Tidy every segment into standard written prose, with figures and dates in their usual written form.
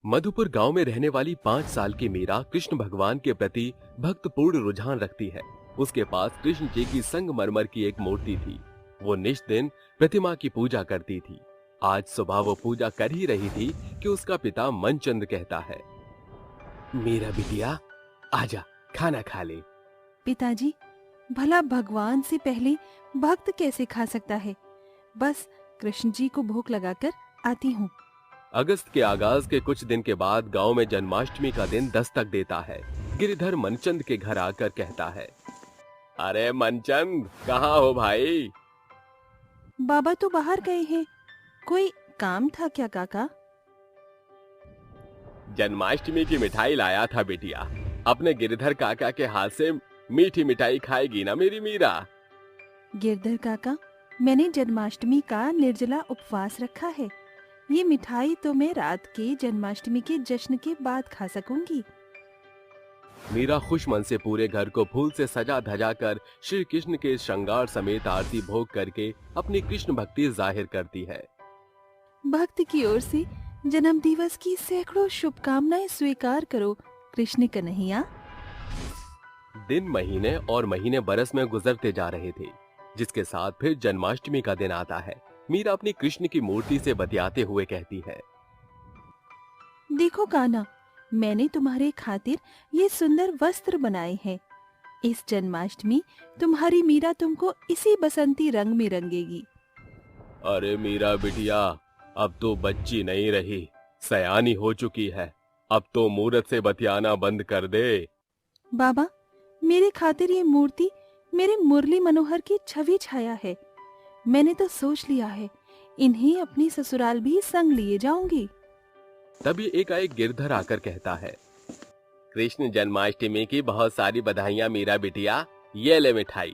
मधुपुर गांव में रहने वाली 5 साल की मीरा कृष्ण भगवान के प्रति भक्तपूर्ण रुझान रखती है। उसके पास कृष्ण जी की संगमरमर की एक मूर्ति थी। वो निष्दिन प्रतिमा की पूजा करती थी। आज सुबह वो पूजा कर ही रही थी कि उसका पिता मनचंद्र कहता है, मीरा बिटिया, आजा, खाना खा ले। पिताजी, भला भगवान से पहले भक्त कैसे खा सकता है? बस कृष्ण जी को भूख लगाकर आती हूँ। अगस्त के आगाज के कुछ दिन के बाद गांव में जन्माष्टमी का दिन दस्तक देता है। गिरिधर मनचंद के घर आकर कहता है, अरे मनचंद, कहाँ हो भाई? बाबा तो बाहर गए हैं। कोई काम था क्या काका? जन्माष्टमी की मिठाई लाया था बिटिया। अपने गिरधर काका के हाथ से मीठी मिठाई खाएगी ना मेरी मीरा? गिरधर काका, मैंने जन्माष्टमी का निर्जला उपवास रखा है। ये मिठाई तो मैं रात के जन्माष्टमी के जश्न के बाद खा सकूंगी। मीरा खुश मन से पूरे घर को फूल से सजा धजा कर श्री कृष्ण के श्रृंगार समेत आरती भोग करके अपनी कृष्ण भक्ति जाहिर करती है। भक्त की ओर से जन्म दिवस की सैकड़ों शुभकामनाएं स्वीकार करो कृष्ण कन्हैया। दिन महीने और महीने बरस में गुजरते जा रहे थे, जिसके साथ फिर जन्माष्टमी का दिन आता है। मीरा अपनी कृष्ण की मूर्ति से बतियाते हुए कहती है, देखो कान्हा, मैंने तुम्हारे खातिर ये सुंदर वस्त्र बनाए हैं। इस जन्माष्टमी तुम्हारी मीरा तुमको इसी बसंती रंग में रंगेगी। अरे मीरा बिटिया, अब तो बच्ची नहीं रही, सयानी हो चुकी है। अब तो मूरत से बतियाना बंद कर दे। बाबा, मेरे खातिर ये मूर्ति मेरे मुरली मनोहर की छवि छाया है। मैंने तो सोच लिया है, इन्हें अपनी ससुराल भी संग लिए जाऊंगी। तभी एकाएक गिरधर आकर कहता है, कृष्ण जन्माष्टमी की बहुत सारी बधाइयां मीरा बिटिया, ये ले मिठाई।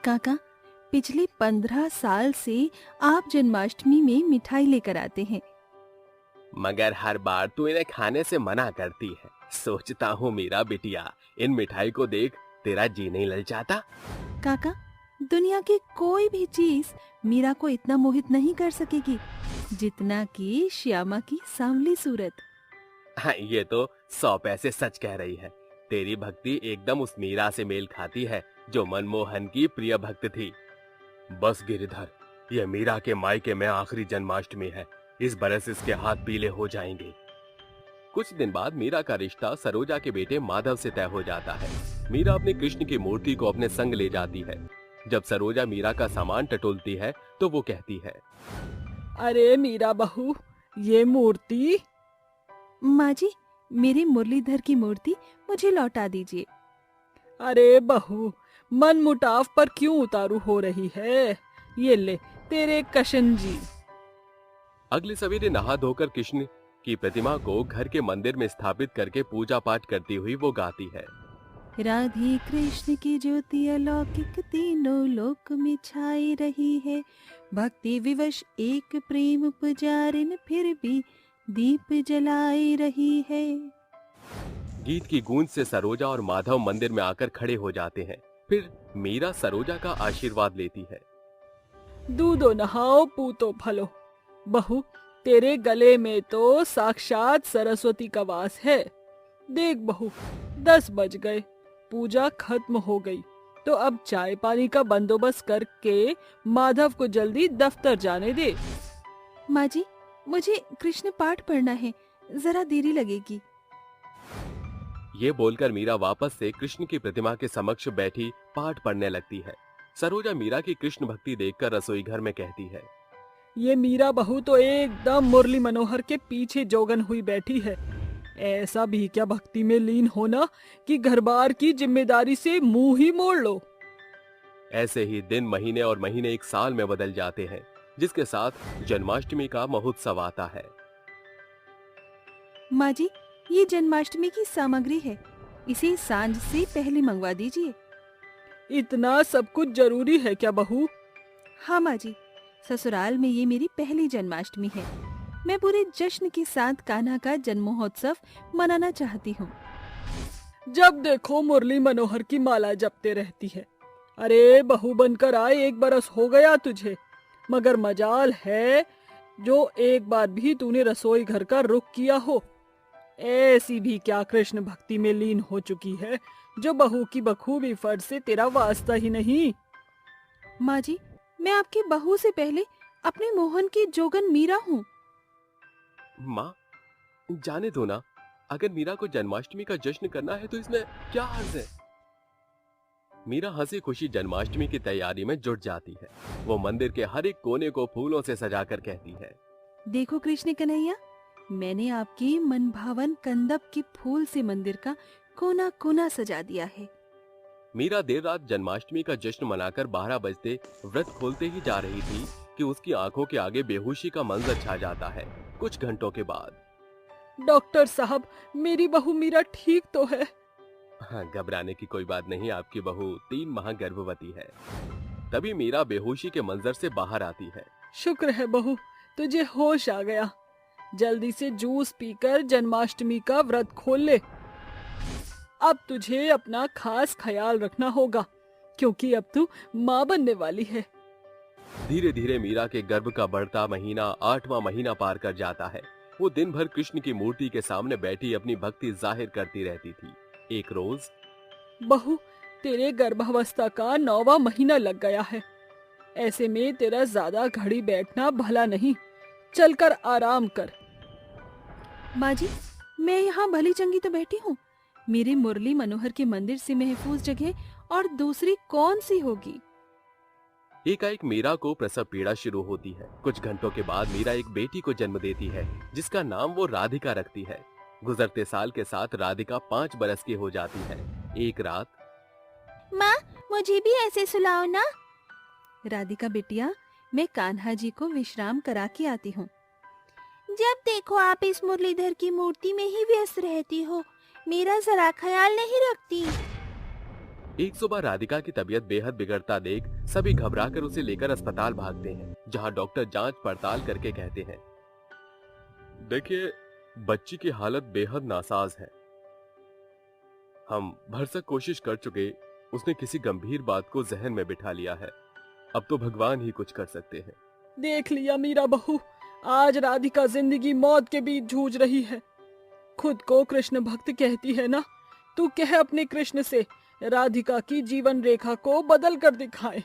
काका, पिछले 15 साल से आप जन्माष्टमी में मिठाई लेकर आते हैं, मगर हर बार तू इन्हें खाने से मना करती है। सोचता हूँ मीरा बिटिया, इन मिठाई को देख तेरा जी नहीं ललचाता? काका, दुनिया की कोई भी चीज मीरा को इतना मोहित नहीं कर सकेगी जितना कि श्यामा की सांवली सूरत। हाँ, ये तो 100 पैसे सच कह रही है। तेरी भक्ति एकदम उस मीरा से मेल खाती है जो मनमोहन की प्रिय भक्त थी। बस गिरिधर, ये मीरा के मायके में आखिरी जन्माष्टमी है। इस बरस इसके हाथ पीले हो जाएंगे। कुछ दिन बाद मीरा का रिश्ता सरोजा के बेटे माधव से तय हो जाता है। मीरा अपने कृष्ण की मूर्ति को अपने संग ले जाती है। जब सरोजा मीरा का सामान टटोलती है तो वो कहती है, अरे मीरा बहू, ये मूर्ति। माँ जी, मेरी मुरलीधर की मूर्ति मुझे लौटा दीजिए। अरे बहू, मन मुटाव पर क्यों उतारू हो रही है? ये ले तेरे कशन जी। अगले सवेरे नहा धोकर कृष्ण की प्रतिमा को घर के मंदिर में स्थापित करके पूजा पाठ करती हुई वो गाती है, राधे कृष्ण की ज्योति अलौकिक तीनों लोक में छाई रही है। भक्ति विवश एक प्रेम पुजारिन फिर भी दीप जलाई रही है। गीत की गूंज से सरोजा और माधव मंदिर में आकर खड़े हो जाते हैं। फिर मीरा सरोजा का आशीर्वाद लेती है। दूधो नहाओ पूतो फलो। बहू, तेरे गले में तो साक्षात सरस्वती का वास है। देख बहू, 10 बज गए, पूजा खत्म हो गई, तो अब चाय पानी का बंदोबस्त करके माधव को जल्दी दफ्तर जाने दे। माँ जी, मुझे कृष्ण पाठ पढ़ना है, जरा देरी लगेगी। ये बोलकर मीरा वापस से कृष्ण की प्रतिमा के समक्ष बैठी पाठ पढ़ने लगती है। सरोजा मीरा की कृष्ण भक्ति देखकर रसोई घर में कहती है, ये मीरा बहू तो एकदम मुरली मनोहर के पीछे जोगन हुई बैठी है। ऐसा भी क्या भक्ति में लीन होना कि घर बार की जिम्मेदारी से मुंह ही मोड़ लो। ऐसे ही दिन महीने और महीने एक साल में बदल जाते हैं, जिसके साथ जन्माष्टमी का महोत्सव आता है। माँ जी, ये जन्माष्टमी की सामग्री है, इसे सांझ से पहले मंगवा दीजिए। इतना सब कुछ जरूरी है क्या बहू? हाँ माँ जी, ससुराल में ये मेरी पहली जन्माष्टमी है। मैं पूरे जश्न के साथ कान्हा का जन्मोत्सव मनाना चाहती हूँ। जब देखो मुरली मनोहर की माला जपते रहती है। अरे बहू बनकर आए, 1 बरस हो गया तुझे, मगर मजाल है जो एक बार भी तूने रसोई घर का रुख किया हो। ऐसी भी क्या कृष्ण भक्ति में लीन हो चुकी है जो बहू की बखूबी फर्ज से तेरा वास्ता ही नहीं। माँ जी, मैं आपकी बहू से पहले अपने मोहन की जोगन मीरा हूँ। माँ, जाने दो ना, अगर मीरा को जन्माष्टमी का जश्न करना है तो इसमें क्या हर्ज है। मीरा हंसी खुशी जन्माष्टमी की तैयारी में जुट जाती है। वो मंदिर के हर एक कोने को फूलों से सजाकर कहती है, देखो कृष्ण कन्हैया, मैंने आपकी मनभावन कंदप के फूल से मंदिर का कोना कोना सजा दिया है। मीरा देर रात जन्माष्टमी का जश्न मनाकर 12 बजते व्रत खोलते ही जा रही थी कि उसकी आंखों के आगे बेहोशी का मंजर छा जाता है। कुछ घंटों के बाद, डॉक्टर साहब, मेरी बहू मीरा ठीक तो है? हाँ, घबराने की कोई बात नहीं, आपकी बहू 3 माह गर्भवती है। तभी मीरा बेहोशी के मंजर से बाहर आती है। शुक्र है बहू, तुझे होश आ गया। जल्दी से जूस पीकर जन्माष्टमी का व्रत खोल ले। अब तुझे अपना खास ख्याल रखना होगा, क्योंकि अब तू माँ बनने वाली है। धीरे धीरे मीरा के गर्भ का बढ़ता महीना 8वां महीना पार कर जाता है। वो दिन भर कृष्ण की मूर्ति के सामने बैठी अपनी भक्ति जाहिर करती रहती थी। एक रोज, बहू, तेरे गर्भावस्था का 9वां महीना लग गया है। ऐसे में तेरा ज्यादा घड़ी बैठना भला नहीं, चलकर आराम कर। माँ जी, मैं यहाँ भली चंगी तो बैठी हूँ। मेरे मुरली मनोहर के मंदिर से महफूज जगह और दूसरी कौन सी होगी। एकाएक मीरा को प्रसव पीड़ा शुरू होती है। कुछ घंटों के बाद मीरा एक बेटी को जन्म देती है, जिसका नाम वो राधिका रखती है। गुजरते साल के साथ राधिका 5 बरस की हो जाती है। एक रात, माँ, मुझे भी ऐसे सुलाओ ना। राधिका बेटिया, मैं कान्हा जी को विश्राम करा के आती हूँ। जब देखो आप इस मुरलीधर की मूर्ति में ही व्यस्त रहती हो, मेरा जरा ख्याल नहीं रखती। एक सुबह राधिका की तबीयत बेहद बिगड़ता देख सभी घबराकर उसे लेकर अस्पताल भागते हैं, जहां डॉक्टर जांच पड़ताल करके कहते हैं, देखिए, बच्ची की हालत बेहद नासाज है। हम भरसक कोशिश कर चुके, उसने किसी गंभीर बात को जहन में बिठा लिया है। अब तो भगवान ही कुछ कर सकते हैं। देख लिया मीरा बहू, आज राधिका जिंदगी मौत के बीच जूझ रही है। खुद को कृष्ण भक्त कहती है ना, तू कह अपने कृष्ण से राधिका की जीवन रेखा को बदल कर दिखाए।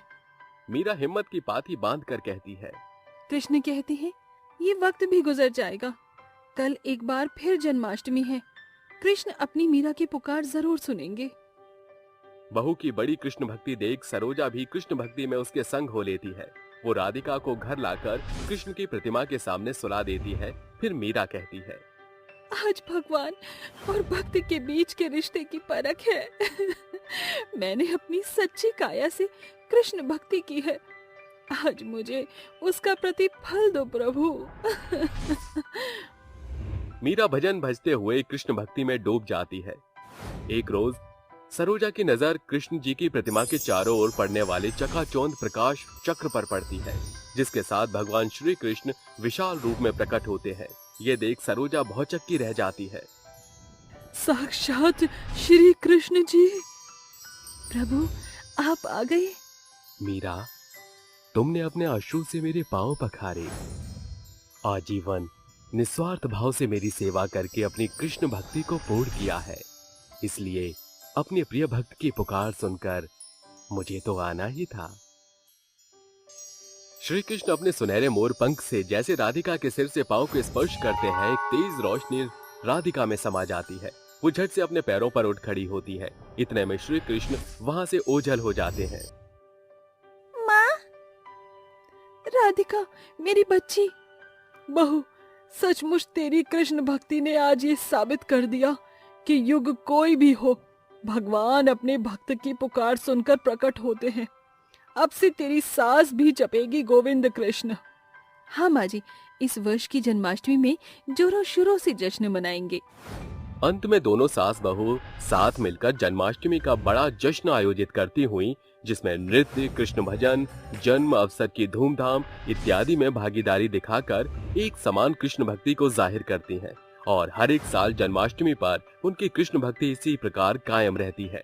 मीरा हिम्मत की पाथी बांध कर कहती है, कृष्ण कहते हैं, ये वक्त भी गुजर जाएगा। कल एक बार फिर जन्माष्टमी है। कृष्ण अपनी मीरा की पुकार जरूर सुनेंगे। बहू की बड़ी कृष्ण भक्ति देख सरोजा भी कृष्ण भक्ति में उसके संग हो लेती है। वो राधिका को घर लाकर कृष्ण की प्रतिमा के सामने सुला देती है। फिर मीरा कहती है, आज भगवान और भक्त के बीच के रिश्ते की परख है। मैंने अपनी सच्ची काया से कृष्ण भक्ति की है। आज मुझे उसका प्रतिफल दो प्रभु। मीरा भजन भजते हुए कृष्ण भक्ति में डूब जाती है। एक रोज सरोजा की नजर कृष्ण जी की प्रतिमा के चारों ओर पड़ने वाले चकाचौंध प्रकाश चक्र पर पड़ती है, जिसके साथ भगवान श्री कृष्ण विशाल रूप में प्रकट होते हैं। ये देख सरोजा भौचक्की रह जाती है। साक्षात श्री कृष्ण जी। प्रभु, आप आ गए। मीरा, तुमने अपने अश्रु से मेरे पांव पखारे। आजीवन निस्वार्थ भाव से मेरी सेवा करके अपनी कृष्ण भक्ति को पूर्ण किया है। इसलिए अपने प्रिय भक्त की पुकार सुनकर मुझे तो आना ही था। श्री कृष्ण अपने सुनहरे मोर पंख से जैसे राधिका के सिर से पांव को स्पर्श करते हैं, एक तेज रोशनी राधिका में समा जाती है। वो झट से अपने पैरों पर उठ खड़ी होती है। इतने में श्री कृष्ण वहां से ओझल हो जाते हैं। माँ, राधिका, मेरी बच्ची। बहू, सचमुच तेरी कृष्ण भक्ति ने आज ये साबित कर दिया कि युग कोई भी हो, भगवान अपने भक्त की पुकार सुनकर प्रकट होते हैं। अब से तेरी सास भी जपेगी गोविंद कृष्ण। हाँ माँ जी, इस वर्ष की जन्माष्टमी में जोरों शोरों से जश्न मनाएंगे। अंत में दोनों सास बहू साथ मिलकर जन्माष्टमी का बड़ा जश्न आयोजित करती हुई, जिसमें नृत्य, कृष्ण भजन, जन्म अवसर की धूमधाम इत्यादि में भागीदारी दिखाकर एक समान कृष्ण भक्ति को जाहिर करती हैं। और हर एक साल जन्माष्टमी पर उनकी कृष्ण भक्ति इसी प्रकार कायम रहती है।